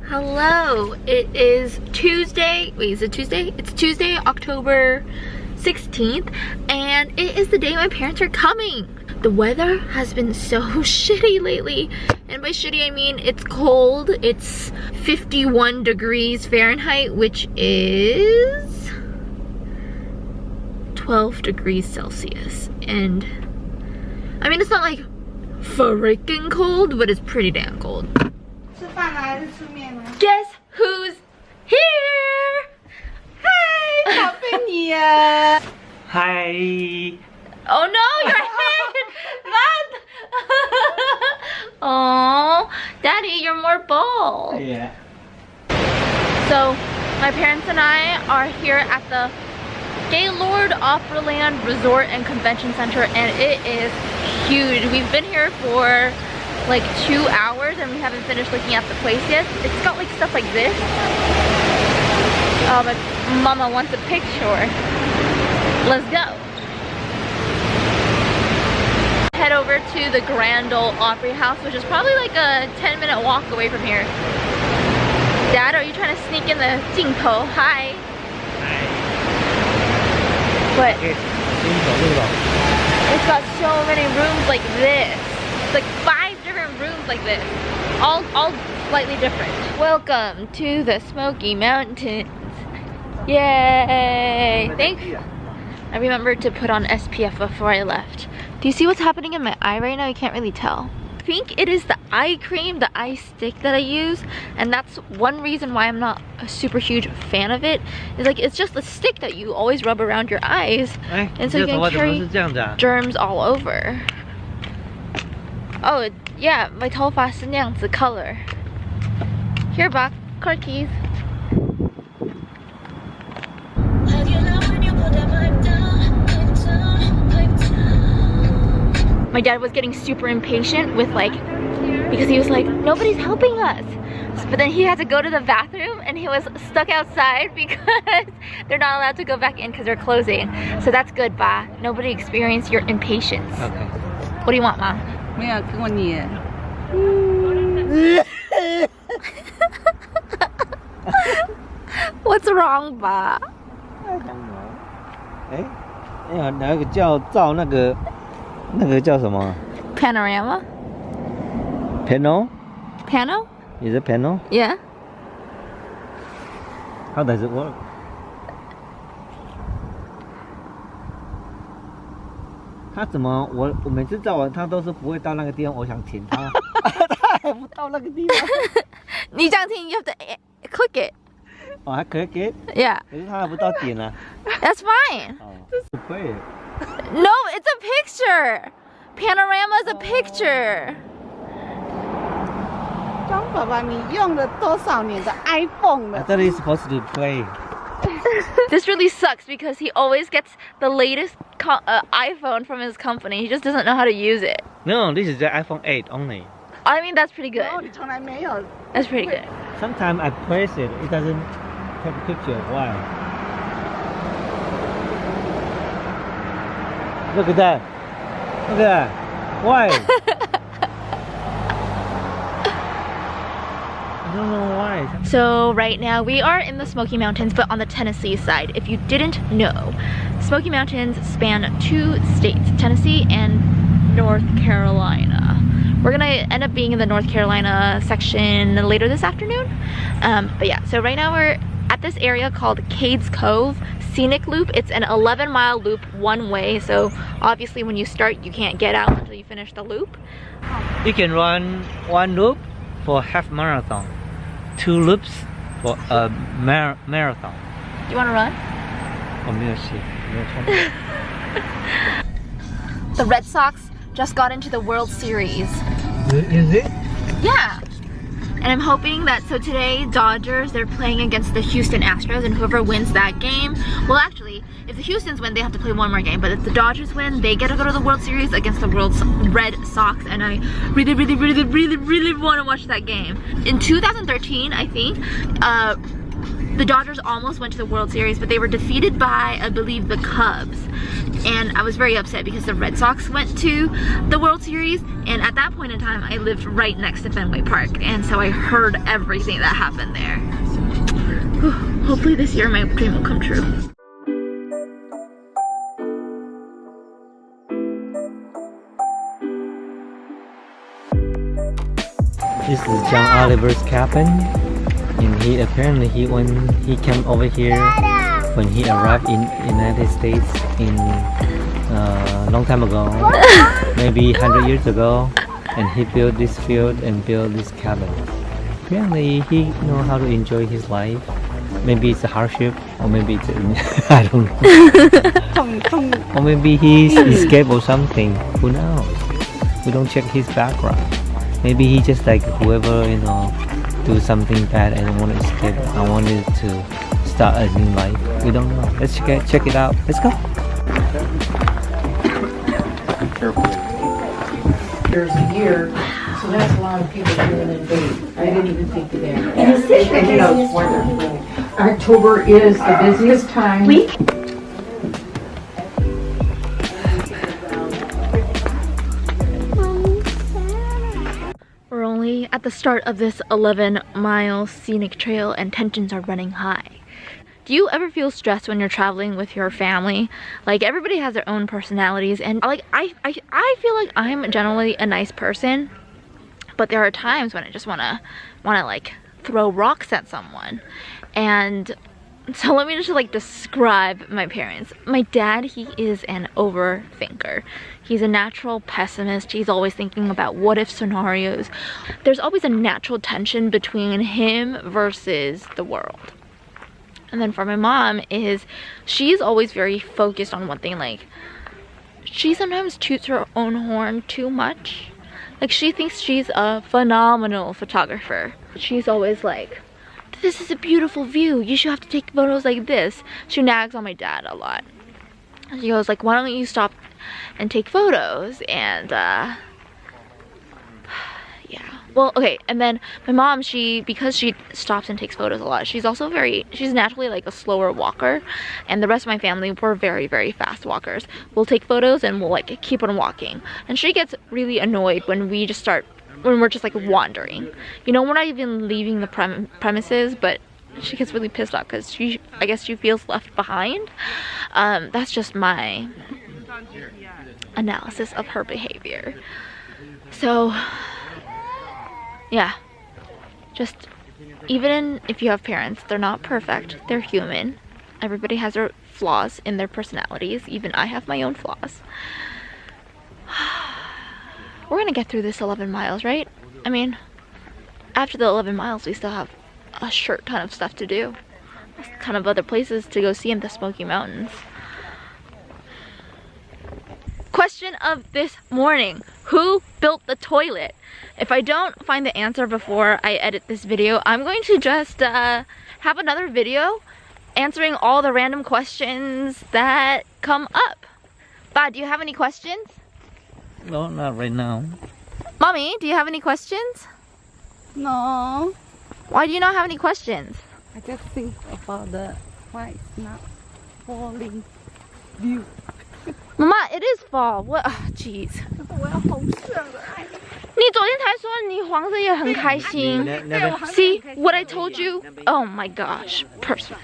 Hello, it is Tuesday. Wait, is it Tuesday? It's Tuesday, October 16th, and it is the day my parents are coming. The weather has been so shitty lately, and by shitty I mean it's cold. It's 51 degrees Fahrenheit, which is 12 degrees Celsius. And I mean, it's not like freaking cold, but it's pretty damn cold. Guess who's here? Hi, 宝贝你呀 Hi. Oh no, your head! What? Oh, Daddy, you're more bald. Yeah. So, my parents and I are here at the Gaylord Opryland Resort and Convention Center, and it is huge. We've been here for like 2 hours and we haven't finished looking at the place yet. It's got like stuff like this. Oh, but Mama wants a picture. Let's go. Head over to the Grand Ole Opry House, which is probably like a 10-minute walk away from here. Dad, are you trying to sneak in the 镜头? Hi. Hi. But it's got so many rooms like this. It's like 5 different rooms like this. All slightly different. Welcome to the Smokey Mountains. Yay! Thanks. I remembered to put on SPF before I left. Do you see what's happening in my eye right now? You can't really tell. I think it is the eye cream, the eye stick that I use, and that's one reason why I'm not a super huge fan of it. It's like it's just a stick that you always rub around your eyes, and so you can carry germs all over. Oh yeah, my 头发是那样子 color. Here, Bach, car keys. My dad was getting super impatient with because he was like, nobody's helping us. But then he had to go to the bathroom and he was stuck outside because they're not allowed to go back in because they're closing. So that's good, Ba. Nobody experienced your impatience. Okay. What do you want, Mom? What's wrong, Ba? I don't know. 哎，哪个叫照那个叫什么 Panorama? Panel? Pano? Is it panel? Yeah. How does it work? 他怎么我每次照完他都是不会到那个地方，我想停他，他还不到那个地方。你这样停 you have to click it. 哦，还可以给 Yeah. 可是他还不到点啊。That's fine. 哦，不会。No, it's a picture. Panorama is a picture. 张爸爸，你用了多少年的 iPhone 了？ I thought he's supposed to play. This really sucks because he always gets the latest iPhone from his company. He just doesn't know how to use it. No, this is the iPhone 8 only. I mean, that's pretty good. 你从来没有。 That's pretty good. Sometimes I press it, it doesn't take a picture. Why? Look at that. Look at that. Why? I don't know why. So right now we are in the Smokey Mountains, but on the Tennessee side. If you didn't know, Smokey Mountains span 2 states, Tennessee and North Carolina. We're gonna end up being in the North Carolina section later this afternoon. But yeah, so right now we're at this area called Cades Cove Scenic Loop. It's an 11-mile loop one way, so obviously when you start you can't get out until you finish the loop. You can run 1 loop for half marathon, 2 loops for a marathon. Do you want to run? The Red Sox just got into the World Series. Is it? Yeah. And I'm hoping that, so today, Dodgers, they're playing against the Houston Astros, and whoever wins that game, well actually, if the Houstons win, they have to play 1 more game, but if the Dodgers win, they get to go to the World Series against the Red Sox, and I really want to watch that game. In 2013, I think, The Dodgers almost went to the World Series, but they were defeated by, I believe, the Cubs. And I was very upset because the Red Sox went to the World Series, and at that point in time, I lived right next to Fenway Park, and so I heard everything that happened there. Whew. Hopefully this year my dream will come true. This is John Oliver's cabin, and he apparently when he came over here when he arrived in United States in a long time ago, maybe 100 years ago, and he built this field and built this cabin. Apparently he knows how to enjoy his life. Maybe it's a hardship, or maybe it's I don't know. Or maybe he's escaped or something. Who knows? We don't check his background. Maybe he just like whoever, you know, do something bad and I want to escape. I wanted to start a new life. We don't know. Let's check it out. Let's go. There's a year, so that's a lot of people doing it big. I didn't even think of that. And you know, where they're from. October is the busiest time. We're only at the start of this 11-mile scenic trail and tensions are running high. Do you ever feel stressed when you're traveling with your family? Like, everybody has their own personalities, and like I feel like I'm generally a nice person, but there are times when I just wanna like throw rocks at someone. And so let me just like describe my parents. My dad, he is an overthinker. He's a natural pessimist. He's always thinking about what if scenarios. There's always a natural tension between him versus the world. And then for my mom, she's always very focused on one thing. Like, she sometimes toots her own horn too much. Like, she thinks she's a phenomenal photographer. She's always like, this is a beautiful view, you should have to take photos like this. She nags on my dad a lot. She goes like, why don't you stop and take photos? And yeah, well, okay. And then my mom, because she stops and takes photos a lot, she's naturally like a slower walker, and the rest of my family, we're very, very fast walkers. We'll take photos and we'll like keep on walking, and she gets really annoyed when we're just like wandering. You know, we're not even leaving the premises, but she gets really pissed off because I guess she feels left behind. That's just my analysis of her behavior. So yeah, just even if you have parents, they're not perfect, they're human. Everybody has their flaws in their personalities. Even I have my own flaws. We're gonna get through this 11 miles, right? I mean, after the 11 miles, we still have a shit ton of stuff to do. A ton of other places to go see in the Smokey Mountains. Question of this morning: who built the toilet? If I don't find the answer before I edit this video, I'm going to just have another video answering all the random questions that come up. Ba, do you have any questions? No, not right now. Mommy, do you have any questions? No, Why do you not have any questions? I just think about why it's not falling view. Mama, it is fall. What? Jeez. 我要红色的。你昨天才说你黄色也很开心。See what I told you? Oh my gosh, personal.